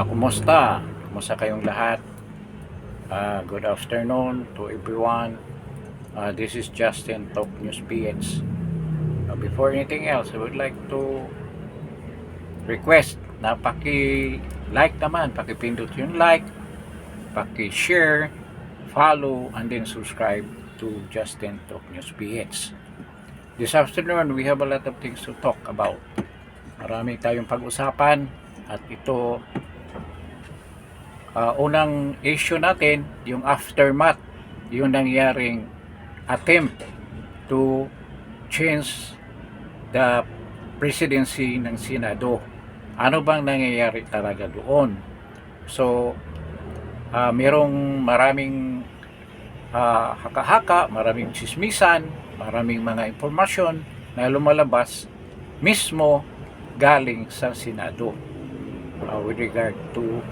Kumusta? Kumusta kayong lahat? Good afternoon to everyone. This is Justin Talk News PH. Before anything else, I would like to request na paki-like naman, paki-pindot yung like, paki-share, follow, and then subscribe to Justin Talk News PH. This afternoon, we have a lot of things to talk about. Marami tayong pag-usapan at ito unang issue natin, yung aftermath, yung nangyaring attempt to change the presidency ng Senado. Ano bang nangyayari talaga doon? So, merong maraming haka-haka, maraming chismisan, maraming mga impormasyon na lumalabas mismo galing sa Senado with regard to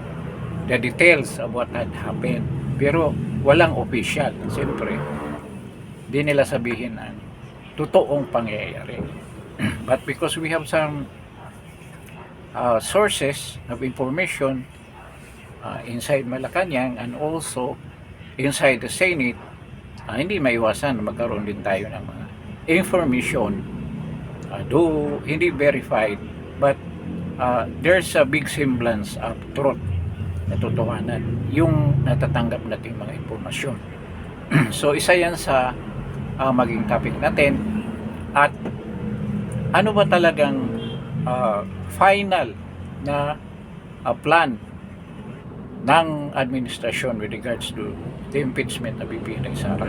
the details of what had happened. Pero walang official. Siyempre, di nila sabihin ang totoong pangyayari. But because we have some sources of information inside Malacanang and also inside the Senate, hindi maiwasan na magkaroon din tayo ng mga information, though hindi verified, but there's a big semblance of truth, natotohanan yung natatanggap nating mga impormasyon. So isa yan sa maging topic natin. At ano ba talagang final na plan ng administrasyon with regards to the impeachment of VP Sara?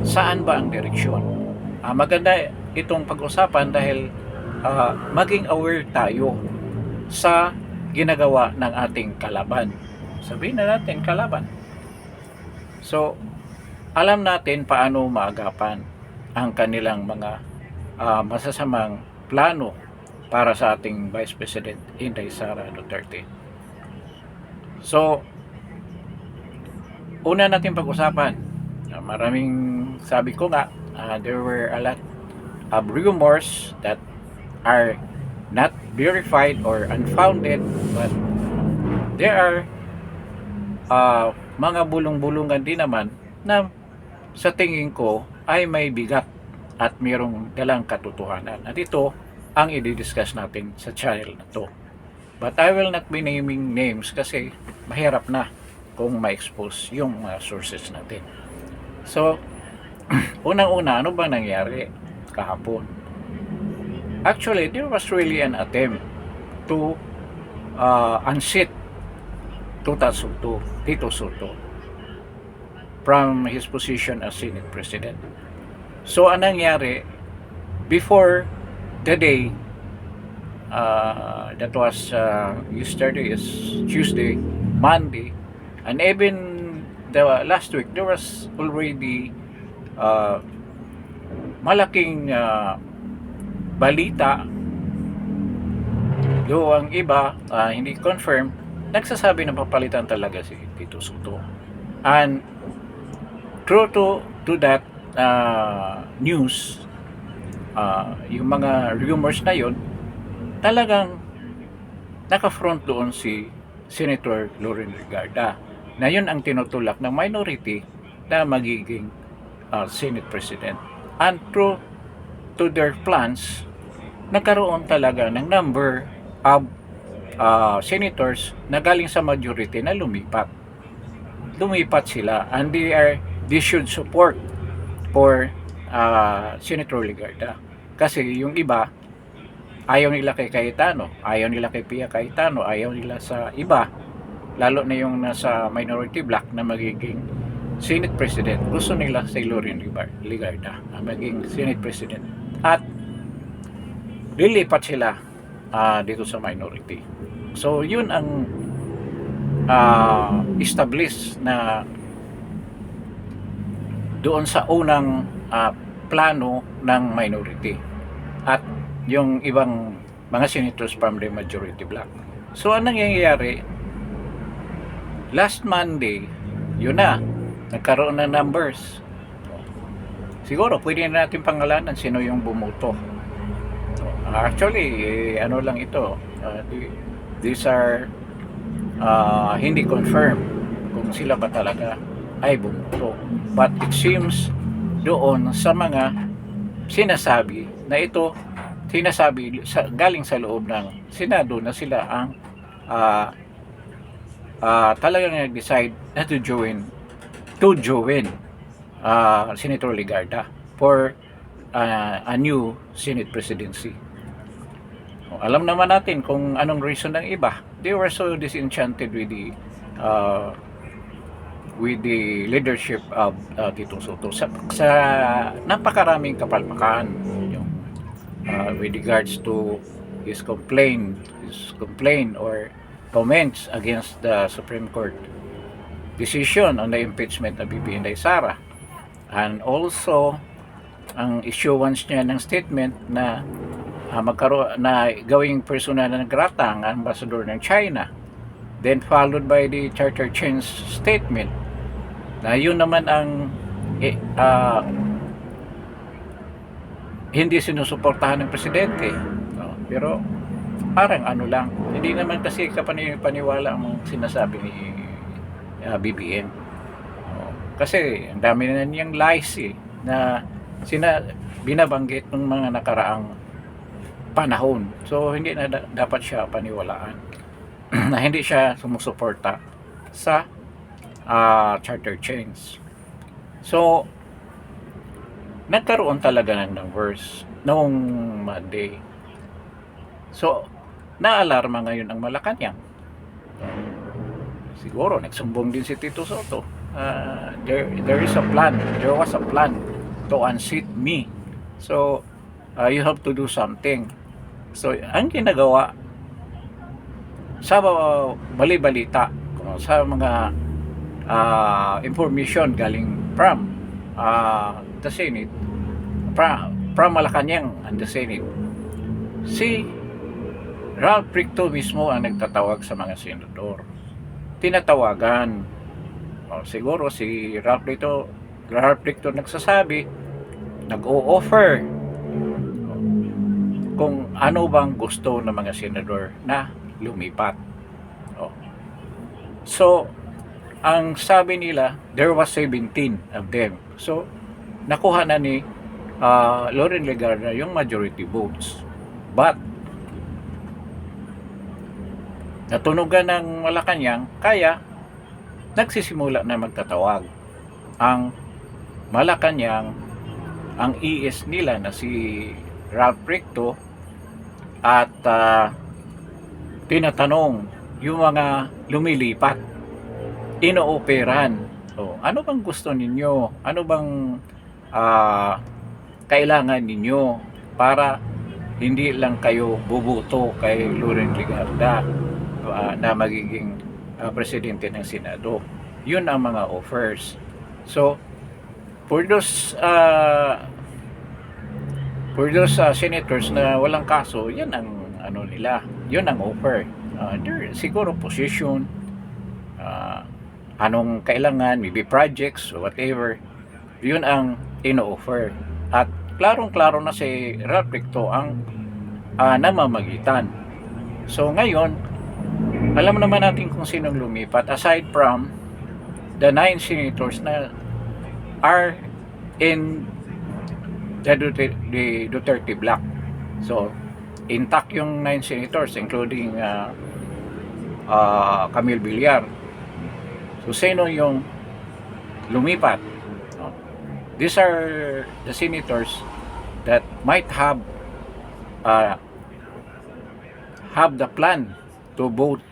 Saan ba ang direksyon? Maganda itong pag-usapan dahil maging aware tayo sa ginagawa ng ating kalaban. Sabihin na natin kalaban. So, alam natin paano maagapan ang kanilang mga masasamang plano para sa ating Vice President Inday Sara Duterte. So, una natin pag-usapan, maraming sabi ko nga, there were a lot of rumors that are not verified or unfounded, but there are mga bulong-bulungan din naman na sa tingin ko ay may bigat at mayroong dalang katotohanan. At ito ang i-discuss natin sa channel na to. But I will not be naming names kasi mahirap na kung ma-expose yung sources natin. So, unang-una, ano bang nangyari kahapon? Actually, there was really an attempt to unseat Tito Soto from his position as Senate President. So, anong nangyari? Before the day, that was yesterday is Tuesday, Monday, and even the last week, there was already malaking balita, though ang iba hindi confirm, nagsasabi na papalitan talaga si Tito Soto. And true to that news, yung mga rumors na yun, talagang naka-front doon si Senator Loren Legarda, na yun ang tinutulak ng minority na magiging Senate President. And true to their plans, nagkaroon talaga ng number of senators na galing sa majority na lumipat sila, and they should support for Senator Legarda, kasi yung iba ayaw nila kay Cayetano, ayaw nila kay Pia Cayetano, ayaw nila sa iba, lalo na yung nasa minority block na magiging Senate President. Gusto nila si Loren Legarda maging Senate President, at lilipat sila dito sa minority. So yun ang established na doon sa unang plano ng minority at yung ibang mga senators from the majority block. So anong nangyayari? Last Monday, yun na, nagkaroon ng numbers. Siguro pwede na natin pangalanan sino yung bumoto. Actually, ano lang ito, these are hindi confirm kung sila ba talaga ay bumoto. But it seems doon sa mga sinasabi na ito, galing sa loob ng Senado na sila ang uh, talagang nag-decide na to join Senator Legarda for a new Senate presidency. Alam naman natin kung anong reason ng iba. They were so disenchanted with the leadership of Tito Soto sa napakaraming kapalpakan yung with regards to his complaint or comments against the Supreme Court decision on the impeachment of BBM Inday Sara, and also ang issuance niya ng statement na gawing personal na nagrata ang ambassador ng China, then followed by the charter change statement na yun naman ang hindi sinusuportahan ng presidente. Pero parang ano lang, hindi naman kasi paniwala ang sinasabi ni BBM. Kasi ang dami na niyang lies na binabanggit ng mga nakaraang panahon. So hindi na dapat siya paniwalaan na hindi siya sumusuporta sa charter change. So nagkaroon talaga ng numbers noong Monday. So naalarma ngayon ang Malacanang. Siguro nagsumbong din si Tito Soto. There was a plan to unseat me. So you have to do something. So ang ginagawa sa bali-balita, sa mga information galing from the Senate, from Malacanang and the Senate, si Ralph Ricto mismo ang nagtatawag sa mga senador. Tinatawagan. Siguro si Ralph Ricto nagsasabi, nag-o-offer kung ano bang gusto ng mga senador na lumipat. So, ang sabi nila, there was 17 of them. So, nakuha na ni Loren Legarda yung majority votes. But, natunugan ng Malacanang, kaya nagsisimula na magtatawag ang Malacanang, ang ES nila na si Ralph Ricto, at tinatanong yung mga lumilipat, inooperan. So, ano bang gusto ninyo? Ano bang kailangan ninyo para hindi lang kayo bubuto kay Loren Legarda na magiging presidente ng Senado? Yun ang mga offers. So, for those senators na walang kaso, yan ang ano nila, yun ang offer. Siguro position, anong kailangan, maybe projects or whatever, yun ang ino-offer. At klarong-klaro na si Ralph Ricto ang namamagitan. So ngayon, alam naman natin kung sinong lumipat aside from the 9 senators na are in the Duterte block. So intact yung 9 senators including Camille Villar. So sino yung lumipat? These are the senators that might have the plan to vote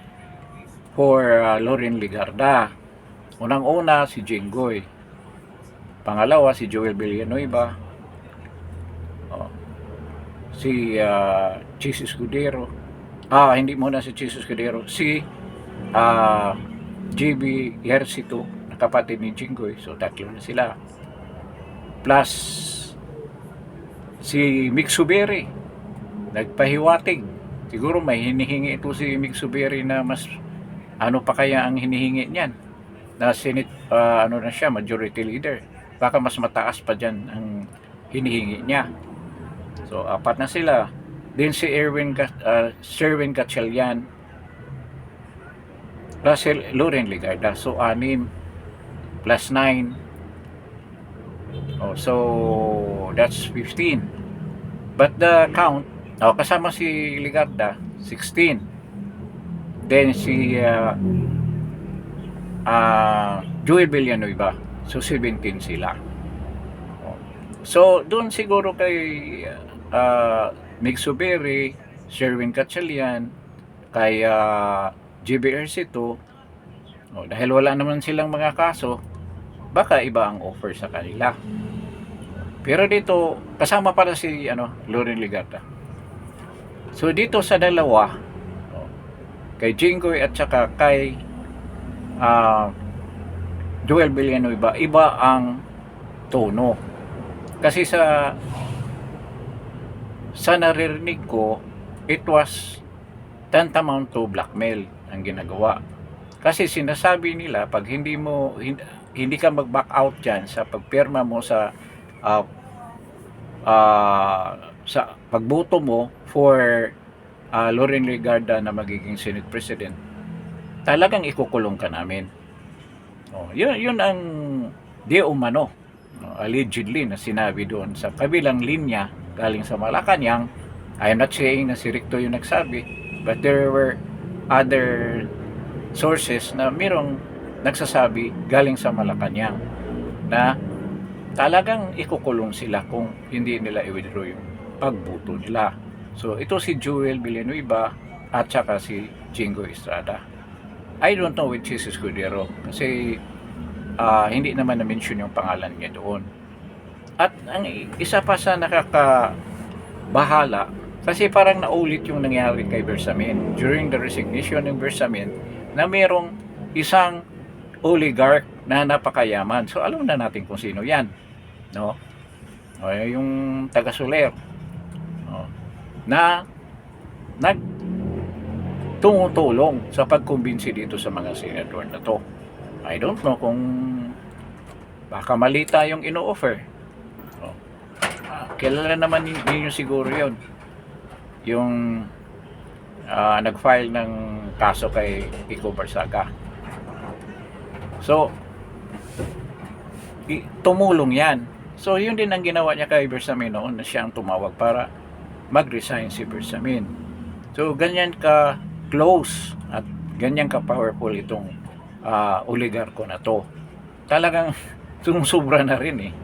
for Loren Legarda. Unang-una si Jinggoy, pangalawa si Joel Villanueva, si Chis Escudero, hindi muna si Chis Escudero, si GB Ejercito, na kapatid ni Jinggoy. So tatlo na sila, plus si Migsuberi, nagpahiwatig. Siguro may hinihingi ito si Migsuberi na mas ano pa kaya ang hinihingi niyan, na Senate ano na siya, majority leader. Baka mas mataas pa dyan ang hinihingi niya. So apat na sila. Then si Sherwin Gatchalian, Russell Loren Legarda. So 6 plus 9. Oh, so that's 15. But the count, kasama si Legarda, 16. Then si Joel Villanueva, so 17 sila. So doon siguro kay Mig Suberi, Sherwin Gatchalian, kay GBRC2, dahil wala naman silang mga kaso, baka iba ang offer sa kanila. Pero dito kasama pala si Loren Legarda. So dito sa dalawa, kay Jinggoy at saka kay Joel Villanueva, iba ang tono. Kasi sa naririnig ko, it was tantamount to blackmail ang ginagawa. Kasi sinasabi nila, pag hindi ka mag-back out dyan sa pagpirma mo sa pagboto mo for Loren Legarda na magiging Senate President, talagang ikukulong ka namin. Yun ang di umano, allegedly na sinabi doon sa kabilang linya galing sa Malacanang. I am not saying na si Recto yung nagsabi, but there were other sources na mayroong nagsasabi galing sa Malacanang na talagang ikukulong sila kung hindi nila i-withdraw yung pagboto nila. So ito si Joel Villanueva at saka si Jinggoy Estrada. I don't know which is Escudero kasi hindi naman na-mention yung pangalan niya doon. At ang isa pa sa nakakabahala, kasi parang naulit yung nangyari kay Bersamin during the resignation ng Bersamin, na merong isang oligarch na napakayaman. So alam na natin kung sino yan, no? Yung taga Soler, na tumutulong sa pagkumbinsi dito sa mga senador na to. I don't know kung baka mali tayong ino-offer. Kilala naman ninyo siguro yun, yung nag-file ng kaso kay Kiko Barsaga. So tumulong yan. So yun din ang ginawa niya kay Bersamin noon, na siya ang tumawag para mag-resign si Bersamin. So ganyan ka close at ganyan ka powerful itong oligarko na to. Talagang sumusubra na rin eh.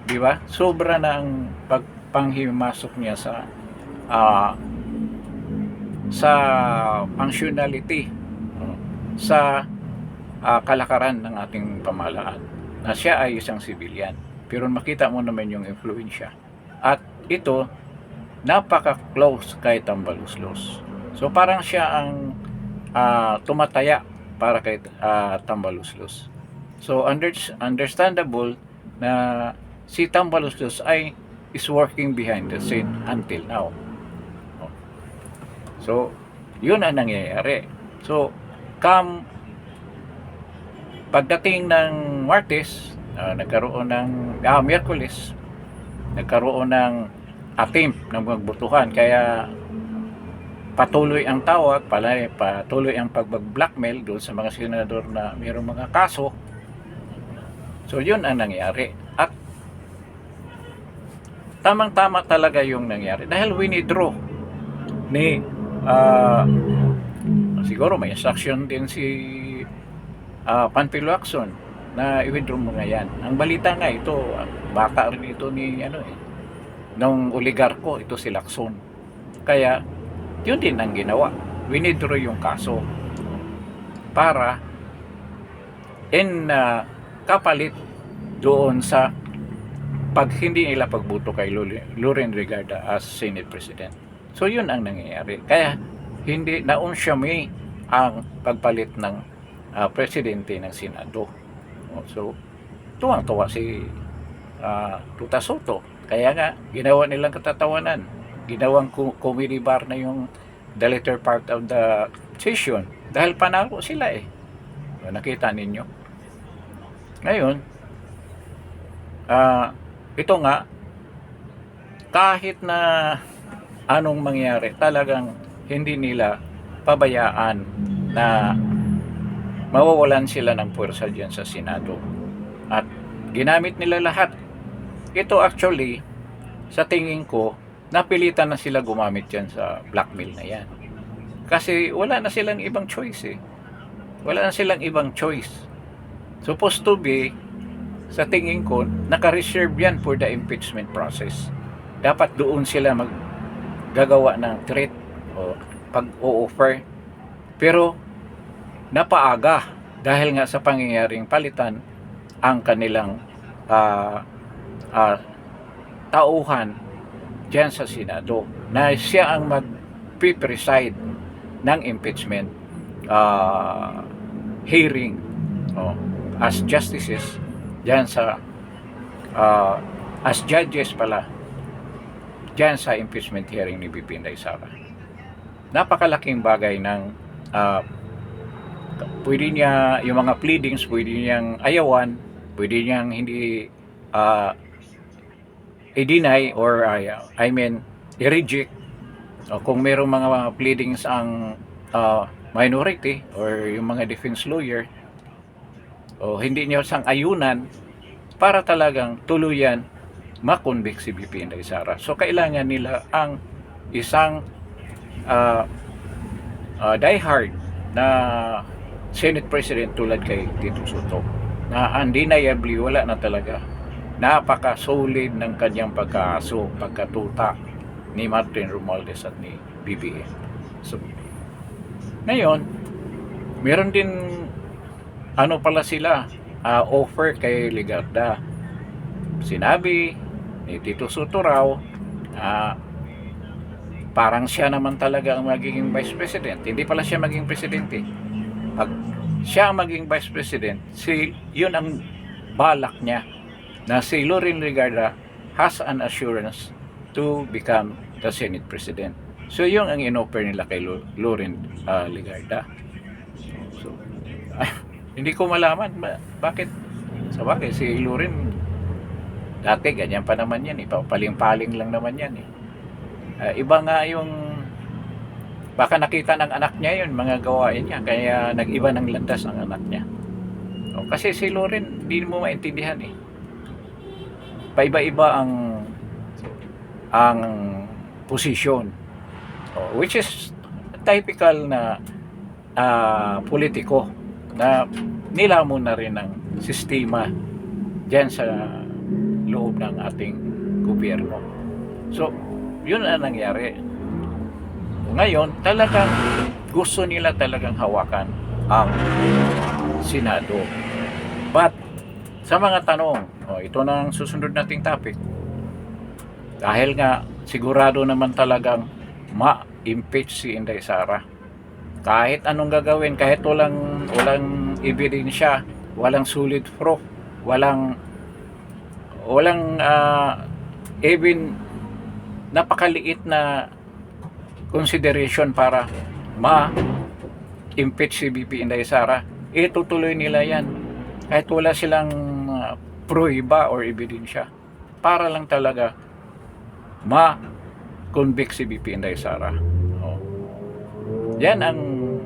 Di ba? Sobra na ang pagpanghimasok niya sa functionality, sa kalakaran ng ating pamahalaan, na siya ay isang civilian. Pero makita mo naman yung influensya. At ito, napaka-close kay Tambaluslos. So parang siya ang tumataya para kay Tambaluslos. So understandable na si Tambaluslos is working behind the scene until now. So yun ang nangyayari. So pagdating ng Martes, nagkaroon ng Miyerkules, nagkaroon ng attempt ng magbotohan, kaya patuloy ang tawag, patuloy ang pag-blackmail doon sa mga senador na mayroong mga kaso. So yun ang nangyari. At tamang-tama talaga yung nangyari dahil winidraw ni siguro may instruction din si Panfilo Lacson na i-withdraw mo nga yan. Ang balita nga ito, baka rin ito ni nung oligarko, ito si Lacson. Kaya yun din ang ginawa, winidraw yung kaso para kapalit doon sa pag hindi nila pagboto kay Loren Legarda as Senate President. So yun ang nangyayari. Kaya hindi naunsya may ang pagpalit ng presidente ng Senado. So tuwang-tuwa si Tuta Soto. Kaya nga ginawa nilang katatawanan, ginawang comedy bar na yung the later part of the session dahil panalo sila eh. Nakita ninyo. Ngayon, ito nga, kahit na anong mangyari, talagang hindi nila pabayaan na mawawalan sila ng puwersa diyan sa Senado. At ginamit nila lahat. Ito actually, sa tingin ko, napilitan na sila gumamit yan sa blackmail na yan. Kasi wala na silang ibang choice eh. Wala na silang ibang choice. Supposed to be, sa tingin ko, naka-reserve yan for the impeachment process. Dapat doon sila maggagawa ng threat o pag-o-offer. Pero napaaga dahil nga sa pangyayaring palitan ang kanilang tauhan dyan sa Senado na siya ang mag-preside ng impeachment hearing as justices dyan sa as judges pala dyan sa impeachment hearing ni VP Inday Sara. Napakalaking bagay ng pwede niya yung mga pleadings, pwede niyang ayawan, pwede niyang hindi i-deny or i-reject kung mayroong mga pleadings ang minority or yung mga defense lawyer o hindi niya sang-ayunan para talagang tuluyan makonvict si VP Inday Sara. So kailangan nila ang isang diehard na Senate President tulad kay Tito Soto na undeniably wala na talaga, napaka-solid ng kanyang pagkatuta ni Martin Romualdez at ni BBM. So ngayon meron din pala sila offer kay Legarda. Sinabi ni Tito Soto raw parang siya naman talaga ang magiging Vice President. Hindi pala siya maging Presidente. Pag siya maging Vice President, yun ang balak niya na si Loren Legarda has an assurance to become the Senate President. So yun ang in-offer nila kay Loren Legarda. So hindi ko malaman bakit. Sa bagay si Loren dati ganyan pa naman yan, paling-paling lang naman yan eh. Iba nga yung baka nakita ng anak niya yun, mga gawain niya, kaya nag-iba ng landas ang anak niya. Kasi si Loren, hindi mo maintindihan eh. Paiba-iba ang posisyon. Which is typical na politiko na nilamon na rin ng sistema dyan sa loob ng ating gobyerno. So, yun ang nangyari. Ngayon, talagang gusto nila talagang hawakan ang Senado. But, sa mga tanong, ito na ang susunod nating topic. Dahil nga, sigurado naman talagang ma-impeach si Inday Sara. Kahit anong gagawin, kahit walang ebidensya, walang solid proof, walang even napakaliit na consideration para ma-impeach si VP Inday Sara, itutuloy nila yan kahit wala silang prueba or ebidensya para lang talaga ma-convict si VP Inday Sara. Yan ang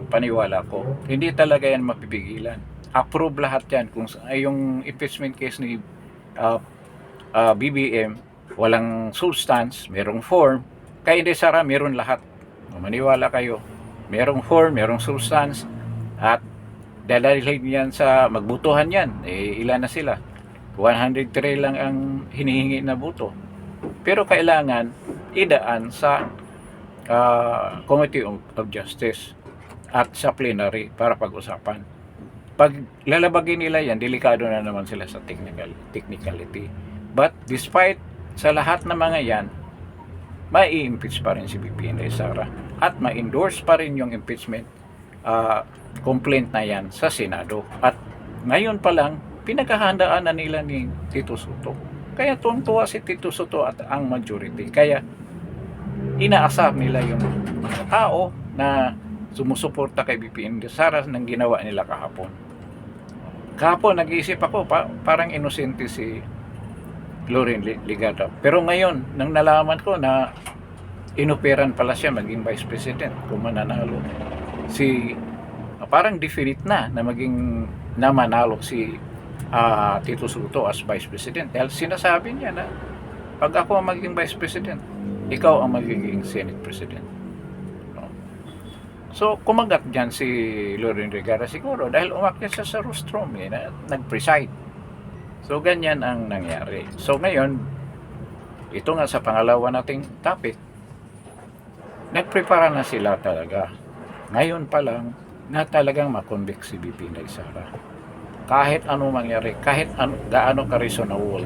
paniwala ko. Hindi talaga yan mapipigilan. Approve lahat yan. Kung yung impeachment case ni BBM, walang substance, merong form. Kay Inday Sara, meron lahat. Maniwala kayo. Merong form, merong substance, at dadalhin yan sa magbutuhan yan. Ilan na sila? 103 lang ang hinihingi na buto. Pero kailangan idaan sa Committee of Justice at sa plenary para pag-usapan. Pag lalabagin nila yan, delikado na naman sila sa technicality. But despite sa lahat ng mga yan, mai-impeach pa rin si VP Inday Sara at ma-endorse pa rin yung impeachment complaint na yan sa Senado. At ngayon pa lang, pinaghahandaan na nila ni Tito Soto. Kaya tuwang-tuwa si Tito Soto at ang majority. Kaya inaasar nila yung mga tao na sumusuporta kay VP Inday Sara ng ginawa nila kahapon. Kahapon nag-iisip ako, parang inosente si Loren Legarda. Pero ngayon, nang nalaman ko na inoperan pala siya maging Vice President kung mananalo si parang definite na maging na manalo si Tito Soto as Vice President. Dahil sinasabi niya na pag ako ang magiging Vice President, ikaw ang magiging Senate President. No? So, kumagat dyan si Loren Vergara siguro dahil umakyat siya sa rostrum na nag-preside. So, ganyan ang nangyari. So, ngayon, ito nga sa pangalawa nating topic, nagprepara na sila talaga. Ngayon pa lang na talagang makonvict si BP Inday Sara. Kahit ano mangyari, kahit gaano ka-reasonable.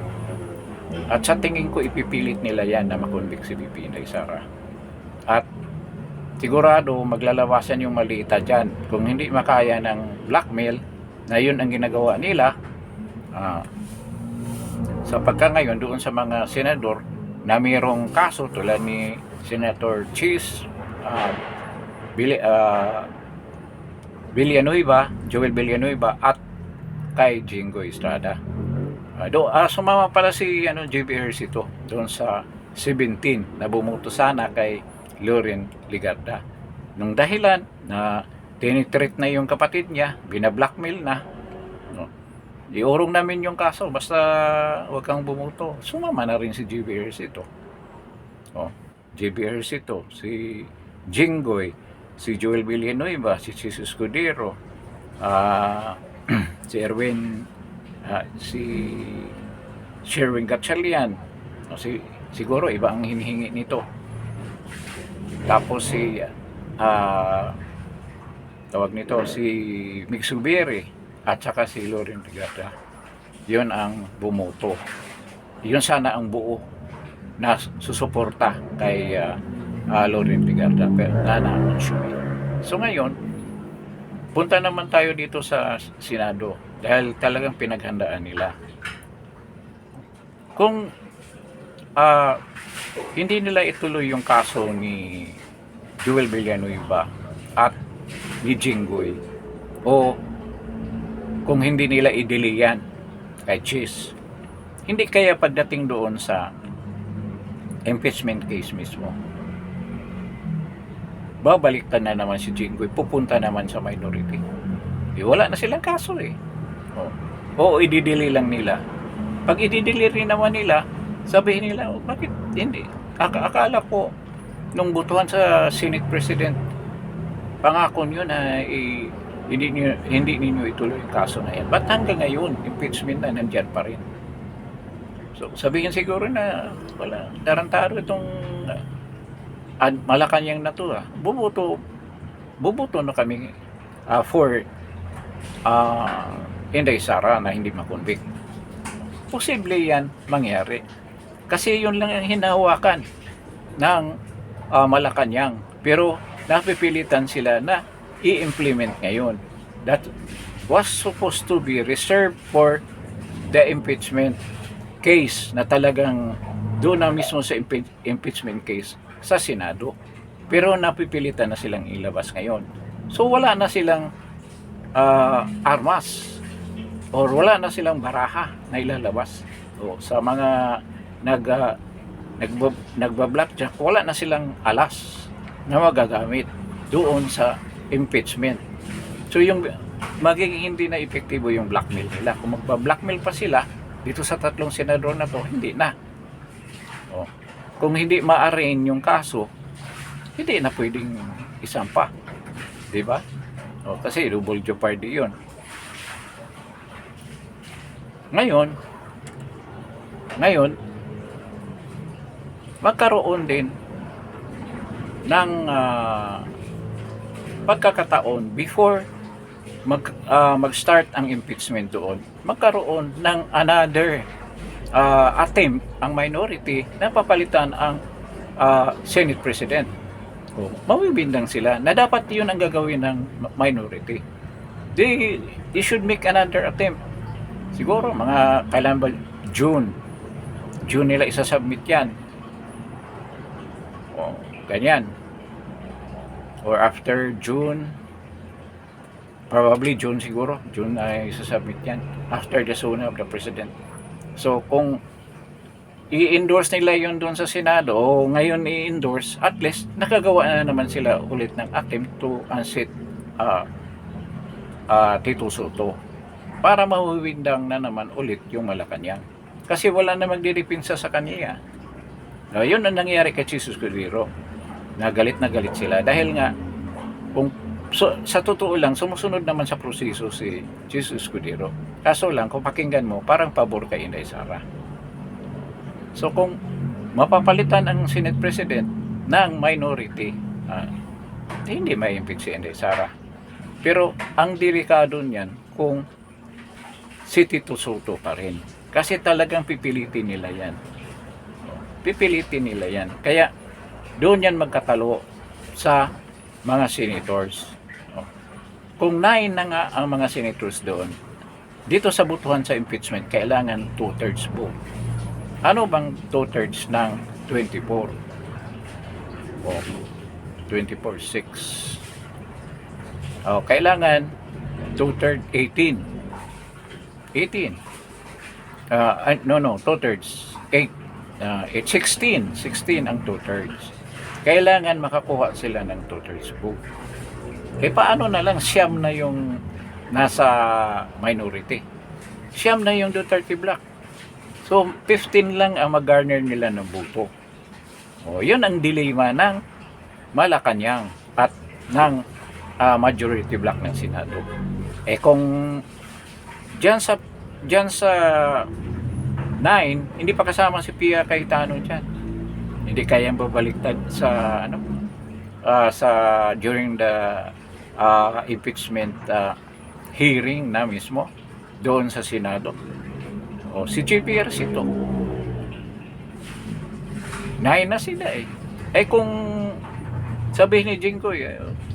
At sa tingin ko, ipipilit nila yan na makonvict si BP Inday Sara. At sigurado maglalabasan yung malita dyan. Kung hindi makaya ng blackmail, na yun ang ginagawa nila, sa pagka ngayon doon sa mga senador na mayroong kaso tulad ni Senator Cheese Villanueva, Joel Villanueva at kay Jingo Estrada. Sumama pala si JB Ejercito doon sa 17 na bumuto sana kay Loren Legarda. Nung dahilan na tinitreat na yung kapatid niya, binablackmail na. No? Iurong namin yung kaso basta wag kang bumuto. Sumama na rin si JB Ejercito. JB Ejercito, si Jinggoy, si Joel Villanueva, si Jesus Escudero, si Erwin, si Sherwin Gatchalian, siguro iba ang hinihingi nito. Tapos si tawag nito si Migsubiri at saka si Loren Legarda. Yun ang bumuto. Yun sana ang buo na susuporta kay Loren Legarda, pero na-announce. So ngayon, punta naman tayo dito sa Senado dahil talagang pinaghandaan nila. Kung hindi nila ituloy yung kaso ni Joel Villanueva at ni Jinggoy, o kung hindi nila i-delay yan kay Cheese, hindi kaya pagdating doon sa impeachment case mismo, babaliktad na naman si Jinggoy, pupunta naman sa minority. Wala na silang kaso o i-delay lang nila. Pag i-delay rin naman nila, sabihin nila, bakit hindi? Akala ko nung butuhan sa Senate President, pangako nyo na hindi ninyo ituloy yung kaso na yan. Ba't hanggang ngayon, impeachment na nandyan pa rin? So, sabihin siguro na wala, tarantado itong Malacanang na to. Bubuto na kami for Inday Sara na hindi makonvict. Posible yan mangyari. Kasi yun lang ang hinahawakan ng Malacanang. Pero napipilitan sila na i-implement ngayon. That was supposed to be reserved for the impeachment case na talagang doon na mismo sa impeachment case sa Senado. Pero napipilitan na silang ilabas ngayon. So wala na silang armas or wala na silang baraha na ilalabas. Sa mga nagba-blackjack, wala na silang alas na magagamit doon sa impeachment. So yung magiging hindi na epektibo yung blackmail nila. Kung magba-blackmail pa sila dito sa tatlong senador na to, hindi na. Kung hindi ma-arraign yung kaso, hindi na pwedeng isampa. Diba? Kasi double jeopardy yun. Ngayon, magkaroon din ng pagkakataon before mag-start ang impeachment doon, magkaroon ng another attempt ang minority na papalitan ang Senate President. Mabibindang sila na dapat yun ang gagawin ng minority. They should make another attempt. Siguro mga kailan ba June nila isasubmit yan. Ganyan. Or after June, probably June siguro. June ay isasubmit yan. After the sooner of the President. So kung i-endorse nila yun doon sa Senado o ngayon i-endorse, at least nakagawa na naman sila ulit ng attempt to unseat Tito Soto para mahuwindang na naman ulit yung Malacanang. Kasi wala na magdidipinsa sa kanya. Yun ang nangyari kay Jesus Cordero. Na galit sila dahil nga kung sa totoo lang sumusunod naman sa proseso si Jesus Cordero. Kaso lang kung pakinggan mo parang pabor kay Inday Sara. So kung mapapalitan ang Senate President ng minority, hindi may impeach si Inday Sara. Pero ang delikado niyan kung si Tito Soto pa rin. Kasi talagang pipilitin nila yan. Kaya doon yan magkatalo sa mga senators. Kung 9 na nga ang mga senators doon, dito sa butuhan sa impeachment, kailangan 2/3 vote. Ano bang 2/3 ng 24? 24/6. Kailangan 2/3, 18. 18. 2/3, 8. 16 ang 2/3. Kailangan makakuha sila ng 2/3 vote. Paano na lang siyam na yung nasa minority? Siyam na yung Duterte block. So, 15 lang ang mag-garner nila ng boto. Yun ang dilema ng Malacanang at ng majority block ng Senado. Kung dyan sa 9, hindi pa kasama si Pia Cayetano dyan. Hindi kayang babaliktad sa sa during the impeachment hearing na mismo doon sa Senado. Si JPR ito 9 na sila kung sabihin ni Jinggoy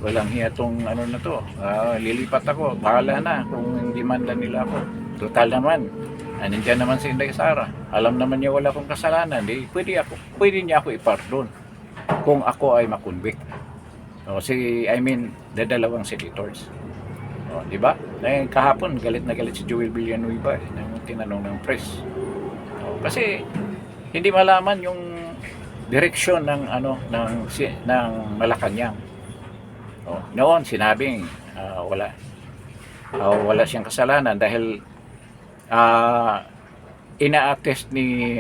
walang hiya tong na to, lilipat ako, bahala na kung hindi man lang nila ako, total naman nandiyan naman si Inday Sara, alam naman niya wala akong kasalanan, pwede niya ako ipardon kung ako ay makonvict. Dalawang senators. Di ba? Kahapon galit na galit si Joel Villanueva nang tinanong ng press. Kasi hindi malaman yung direksyon ng ng Malacanang. Noon sinabing wala siyang kasalanan dahil ina-attest ni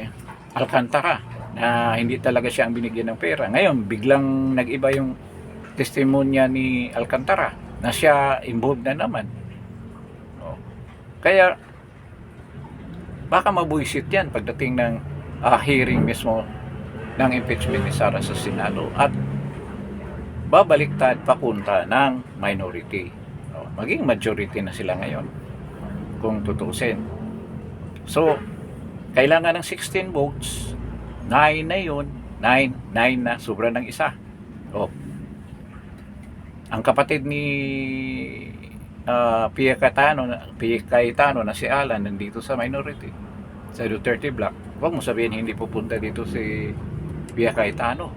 Alcantara na hindi talaga siya ang binigyan ng pera. Ngayon, biglang nag-iba yung testimonya ni Alcantara na siya involved na naman. Kaya, baka mabuisit yan pagdating ng hearing mismo ng impeachment ni Sara sa Senado at babaliktad papunta ng minority. Maging majority na sila ngayon kung tutusin. So, kailangan ng 16 votes. 9 na yun. 9 na. Sobra ng isa. Ang kapatid ni Pia Cayetano na si Alan nandito sa minority. Sa Duterte block. Huwag mo sabihin hindi pupunta dito si Pia Cayetano.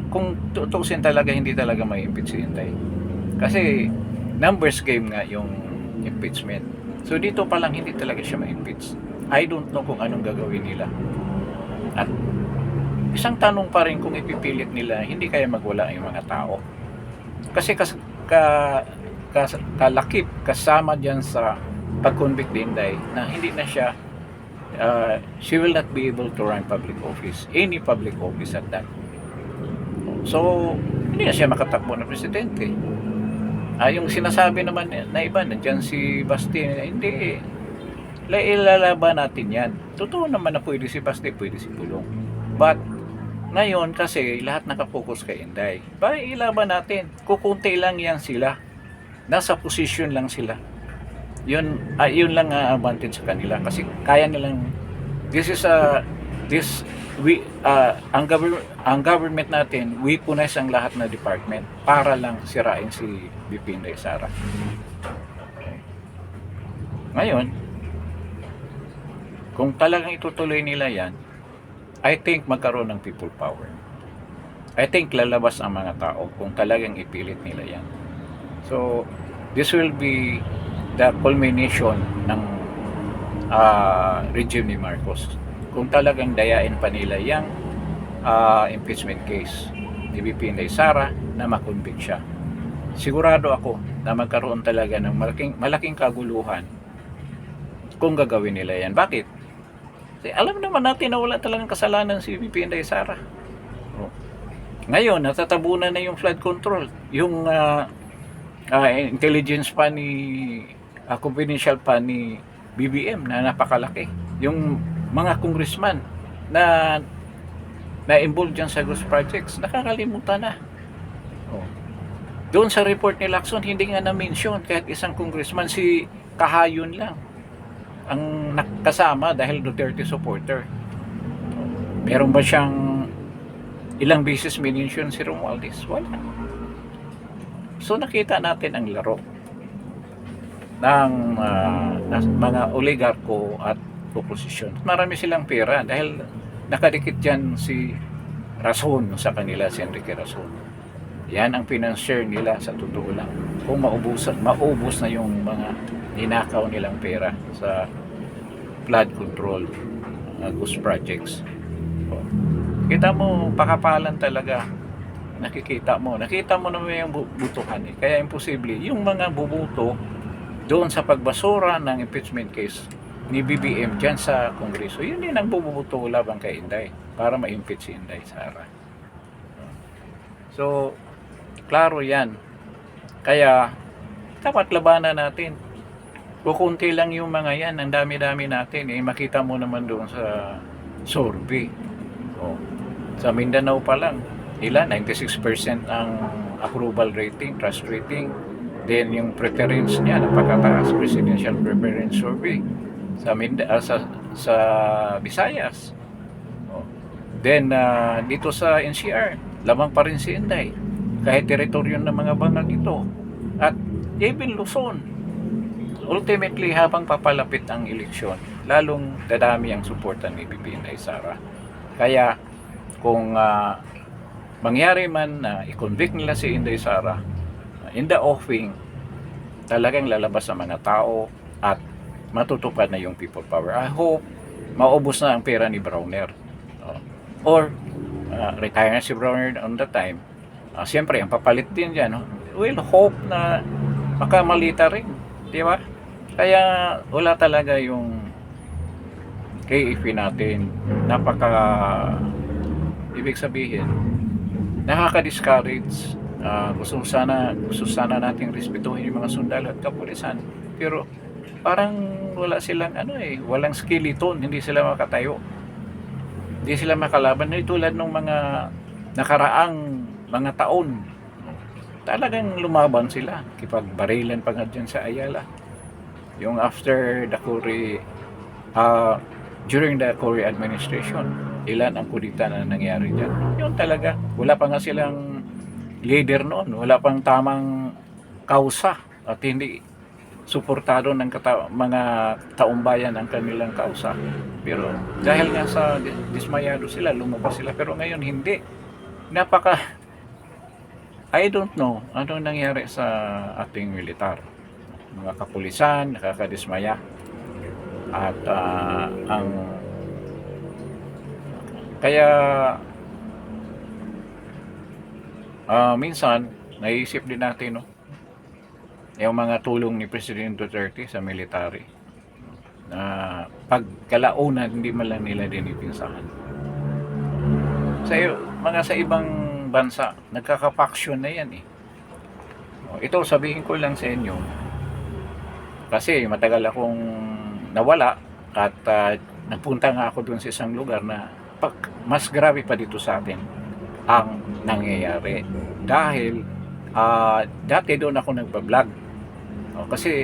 Kung tutusin talaga, hindi talaga may impeach si Inday. Kasi, numbers game nga yung impeachment. So dito pa lang hindi talaga siya ma-impeach. I don't know kung anong gagawin nila. At isang tanong pa rin kung ipipilit nila, hindi kaya magwala yung mga tao. Kasi kalakip kasama dyan sa pag-convict ni Inday na hindi na siya she will not be able to run public office, any public office at that. So hindi na siya makatakbo na presidente. Yung sinasabi naman na iba, nandiyan si Basti, hindi. Ilalaban natin yan. Totoo naman na pwede si Basti, pwede si Pulong. But, ngayon kasi lahat nakapokus kay Inday. Ilaban natin. Kukunti lang yan sila. Nasa position lang sila. Yun lang ang advantage sa kanila. Kasi kaya nilang, ang government natin, weaponize ang lahat na department para lang sirain si VP Inday Sara. Ngayon, kung talagang itutuloy nila yan, I think magkaroon ng people power. I think lalabas ang mga tao kung talagang ipilit nila yan. So, this will be the culmination ng regime ni Marcos. Kung talagang dayain pa nila yung impeachment case ni VP Inday Sara na makonvict siya. sigurado ako na magkaroon talaga ng malaking kaguluhan kung gagawin nila yan. Bakit? Kasi alam naman natin na wala talagang kasalanan si VP Inday Sara. Oh. Ngayon, natatabunan na yung flood control. Yung intelligence pa ni confidential pa ni BBM na napakalaki. Yung mga congressman na na-involved dyan sa ghost projects, nakakalimutan na. Oh. Doon sa report ni Lacson, hindi nga na-mention kahit isang congressman, si Kahayon lang ang nakasama dahil Duterte supporter. Meron ba siyang ilang beses minention si Romualdez? Wala. So nakita natin ang laro ng mga oligarko at oposisyon. Marami silang pera dahil nakadikit dyan si Rason sa kanila, si Enrique Rason. Yan ang financier nila sa totoo lang. Kung maubos na yung mga ninakaw nilang pera sa flood control ghost projects. So, kita mo, pakapalan talaga. Nakita mo naman yung butuhan eh. Kaya imposible yung mga bubuto doon sa pagbasura ng impeachment case ni BBM dyan sa Kongreso, yun din ang bubuto labang kay Inday para ma-impeach si Inday Sara. So klaro yan. Kaya dapat labanan natin. Kukunti lang yung mga yan, ang dami-dami natin eh. Makita mo naman doon sa survey. Oh. Sa Mindanao pa lang, 96% ang approval rating, trust rating. Then yung preference niya, napakataas, presidential preference survey sa Visayas. Oh. Then dito sa NCR, lamang pa rin si Inday. Kahit teritoryo ng mga bangag ito. At even Luzon. Ultimately, habang papalapit ang eleksyon, lalong dadami ang suporta ni VP Inday Sara. Kaya, kung mangyari man na i-convict nila si Inday Sara, in the offing, talagang lalabas ang mga tao at matutupad na yung people power. I hope maubos na ang pera ni Browner. Or, retire na si Browner on the time. Siyempre, ang papalit din dyan, we'll hope na makamalita rin. Di ba? Kaya wala talaga yung KEP natin. Ibig sabihin, nakaka-discourage. Gusto sana nating respetuhin yung mga sundalo at kapulisan. Pero parang wala silang walang skeleton, hindi sila makatayo. Hindi sila makalaban. Tulad ng mga nakaraang mga taon. Talagang lumaban sila. Kipagbarilan pa nga dyan sa Ayala. Yung after the Cory, during the Cory administration, ilan ang kudita na nangyari dyan. Yun talaga. Wala pa nga silang leader noon. Wala pang tamang kausa. At hindi suportado ng mga taumbayan ang kanilang kausa. Pero dahil nga sa dismayado sila, lumabas sila. Pero ngayon hindi. I don't know anong nangyari sa ating militar. Mga kapulisan, nakakadismaya. At kaya minsan naisip din natin yung mga tulong ni President Duterte sa military na pagkalaunan hindi man lang nila din ipinsahan. Sa ibang bansa nagkakapaksyon na yan eh. Ito sabihin ko lang sa inyo kasi matagal akong nawala at nagpunta nga ako dun sa isang lugar na mas grabe pa dito sa atin ang nangyayari dahil dati doon ako nagbablog kasi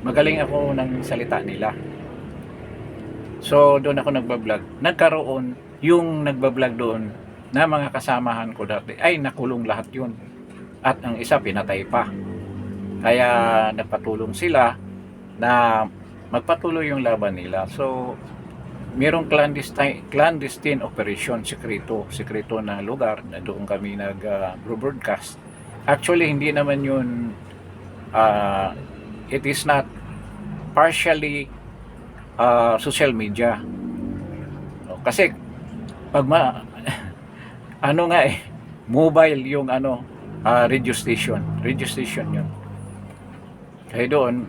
magaling ako ng salita nila, so doon ako nagbablog. Nagkaroon yung nagbablog doon na mga kasamahan ko dati ay nakulong lahat yun at ang isa pinatay pa. Kaya nagpatulong sila na magpatuloy yung laban nila. So mayroong clandestine operation, sekreto na lugar na doon kami nag-broadcast. Actually hindi naman yun it is not partially social media. Kasi pag mobile yung Radio station yun. Kaya doon,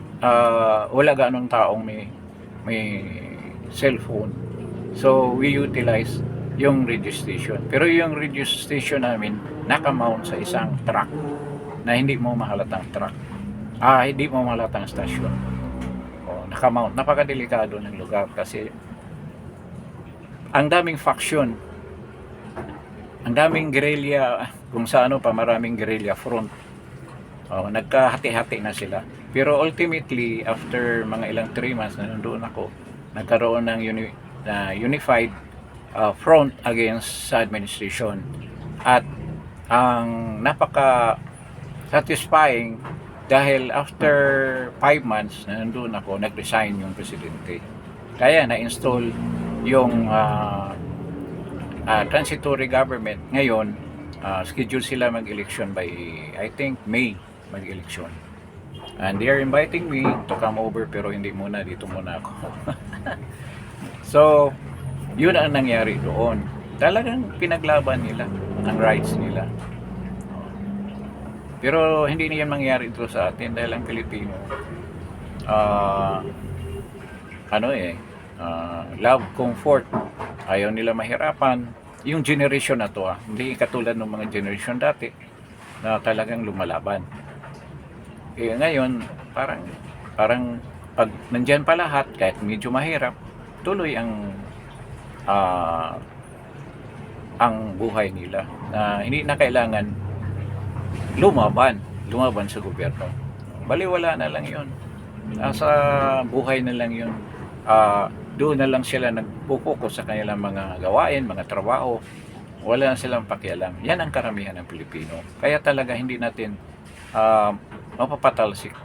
wala ganong taong may cellphone. So, we utilize yung radio station. Pero yung radio station namin, nakamount sa isang truck na hindi mo mahalatang truck. Hindi mo mahalatang station. Nakamount. Napakadelikado ng lugar kasi ang daming faction, ang daming guerrilla, kung sa ano pa, maraming guerrilla front. Nagkahati-hati na sila. Pero ultimately, after mga ilang 3 months na nandoon ako, nagkaroon ng unified front against sa administration. At ang napaka satisfying dahil after 5 months na nandoon ako, nag-resign yung presidente. Kaya na-install yung transitory government. Ngayon, schedule sila mag-election by, I think, May mag-election. And they are inviting me to come over, pero hindi muna, dito muna ako. So, yun ang nangyari doon. Talagang pinaglaban nila ang rights nila. Pero hindi niyan mangyari ito sa atin dahil ang Pilipino love comfort, ayaw nila mahirapan. Yung generation na to, hindi katulad ng mga generation dati na talagang lumalaban. Ngayon parang pag nandyan pa lahat, kahit medyo mahirap, tuloy ang buhay nila na hindi na kailangan lumaban sa gobyerno. Baliwala na lang yun, nasa buhay na lang yun. Doon na lang sila nagpo-focus sa kanilang mga gawain, mga trabaho. Wala na silang pakialam. Yan ang karamihan ng Pilipino. Kaya talaga hindi natin mapapatalsik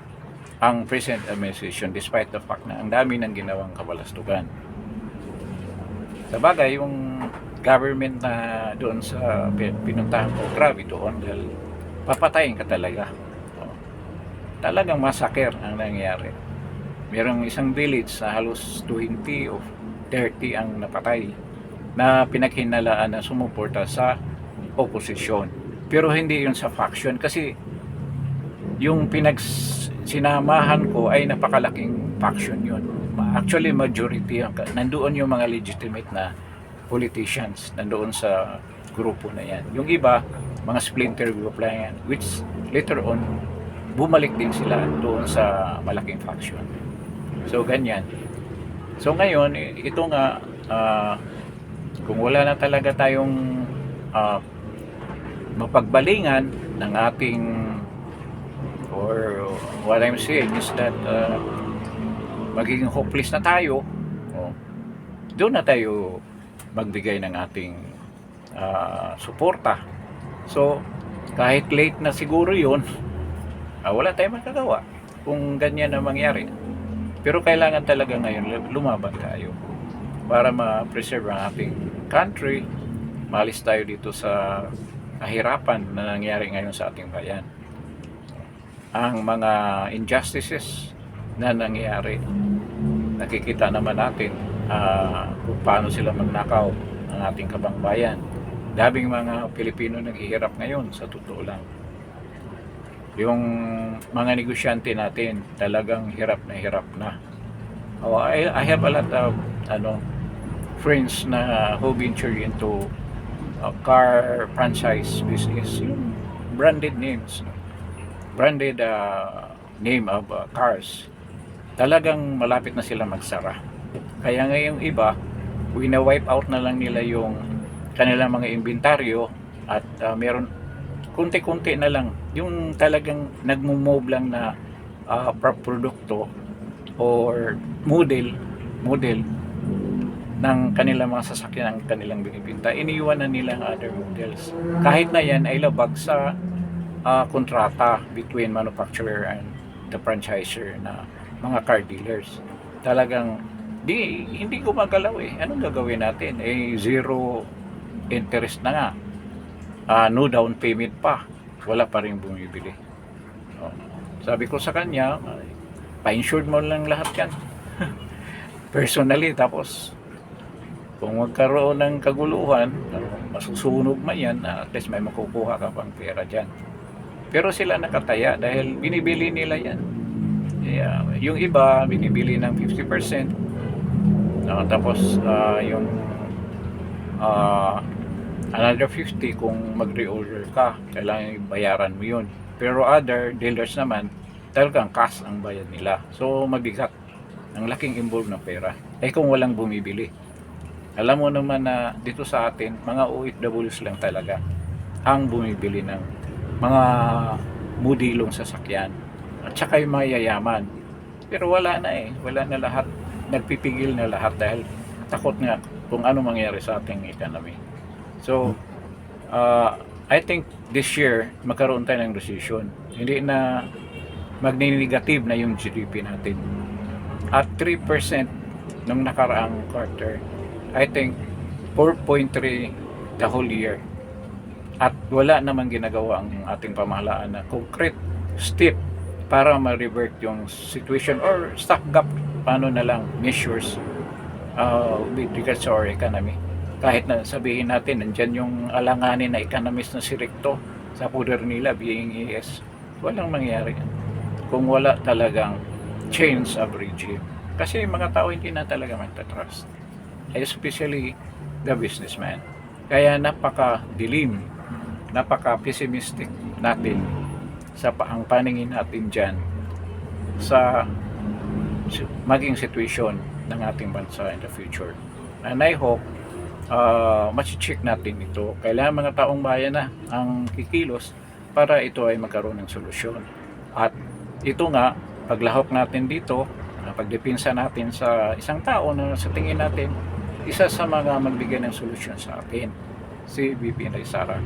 ang present administration despite the fact na ang dami ng ginawang kabalastugan. Sa bagay, yung government na doon sa pinuntahan ko, grabe doon dahil papatayin ka talaga. Talagang massacre ang nangyayari. Merong isang village sa halos 20 o 30 ang napatay na pinaghinalaan na sumuporta sa opposition. Pero hindi yun sa faction kasi yung sinamahan ko ay napakalaking faction yun. Actually, majority nandoon yung mga legitimate na politicians nandoon sa grupo na yan. Yung iba, mga splinter group lang yan, which later on bumalik din sila doon sa malaking faction. So ganyan. So ngayon, ito nga, kung wala na talaga tayong mapagbalingan ng ating, or what I'm saying is that magiging hopeless na tayo, doon na tayo magbigay ng ating suporta. So kahit late na siguro yun, wala tayong magagawa kung ganyan na mangyari. Pero kailangan talaga ngayon lumaban tayo para ma-preserve ang ating country, maalis tayo dito sa kahirapan na nangyari ngayon sa ating bayan. Ang mga injustices na nangyari, nakikita naman natin kung paano sila magnakaw ng ating kabangbayan. Daming mga Pilipino naghihirap ngayon, sa totoo lang. Yung mga negosyante natin talagang hirap na. I have a lot of friends na who venture into car franchise business, yung branded names, branded name of cars. Talagang malapit na sila magsara. Kaya ngayong iba, wina-wipe out na lang nila yung kanilang mga inventaryo at meron kunti-kunti na lang yung talagang nagmo-move lang na produkto or model ng kanilang mga sasakyan ang kanilang binibenta. Iniiwan na nila ang other models. Kahit na yan ay labag sa kontrata between manufacturer and the franchisor na mga car dealers. Talagang hindi gumagalaw eh. Anong gagawin natin? Zero interest na nga. No down payment pa, wala pa rin bumibili. Sabi ko sa kanya, pa-insured mo lang lahat yan personally, tapos kung magkaroon ng kaguluhan, masusunog man yan, at least may makukuha ka pang pera dyan. Pero sila nakataya dahil binibili nila yan. Yeah, yung iba binibili ng 50%, tapos yung another 50 kung mag-reorder ka, kailangan bayaran mo yun. Pero other dealers naman, talagang cash ang bayad nila. So mabigat, ang laking involved ng pera. Kung walang bumibili. Alam mo naman na dito sa atin, mga OFWs lang talaga ang bumibili ng mga mudilong sasakyan. At saka yung mayayaman. Pero wala na lahat. Nagpipigil na lahat dahil takot nga kung ano mangyari sa ating economy. So, I think this year, magkaroon tayo ng recession. Hindi na magni-negative na yung GDP natin. At 3% nung nakaraang quarter, I think 4.3 the whole year. At wala namang ginagawa ang ating pamahalaan na concrete step para ma-revert yung situation or stock gap, paano na lang measures with regards to our economy. Kahit na sabihin natin, nandyan yung alanganin na economist na si Recto sa poder nila, being ES, walang mangyari kung wala talagang change of regime. Kasi mga tao hindi na talaga magta-trust, especially the businessman. Kaya napaka-dilim, napaka-pessimistic natin sa ang paningin natin dyan sa maging situation ng ating bansa in the future. And I hope ma-check natin ito. Kailangan mga taong bayan na ang kikilos para ito ay magkaroon ng solusyon. At ito nga, paglahok natin dito, pagdepensa natin sa isang tao na sa tingin natin isa sa mga magbigay ng solusyon sa atin, si VP Inday Sara.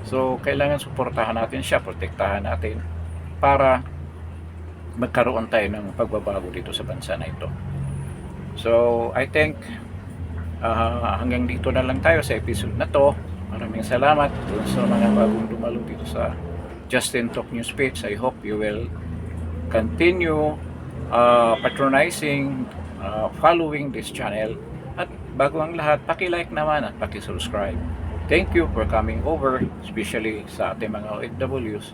So, kailangan suportahan natin siya, protektahan natin para magkaroon tayo ng pagbabago dito sa bansa na ito. So, I think hanggang dito na lang tayo sa episode na to. Maraming salamat dun sa mga bagong dumalo dito sa Justin Talk News page. I hope you will continue patronizing, following this channel. At bago ang lahat, paki-like naman at paki-subscribe. Thank you for coming over, especially sa ating mga OFWs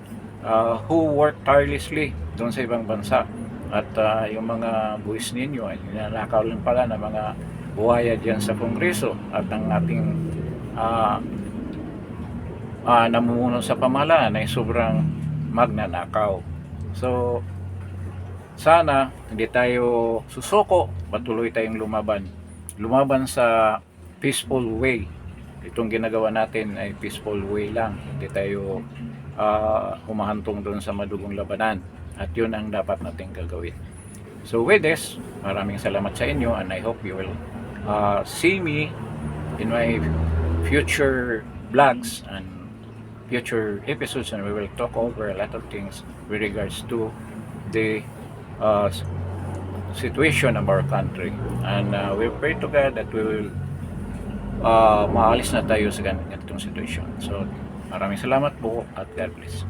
who work tirelessly doon sa ibang bansa. At yung mga buwis ninyo ay ninanakaw lang pala ng mga buhaya dyan sa Kongreso at ang ating namumuno sa pamahalaan ay sobrang magnanakaw. So, sana hindi tayo susuko, patuloy tayong lumaban sa peaceful way. Itong ginagawa natin ay peaceful way lang, hindi tayo humahantong doon sa madugong labanan, at yun ang dapat nating gagawin. So with this, maraming salamat sa inyo, and I hope you will see me in my future vlogs and future episodes, and we will talk over a lot of things with regards to the situation of our country, and we pray to God that we will maalis na tayo sa ganitong situation. So maraming salamat po at God bless.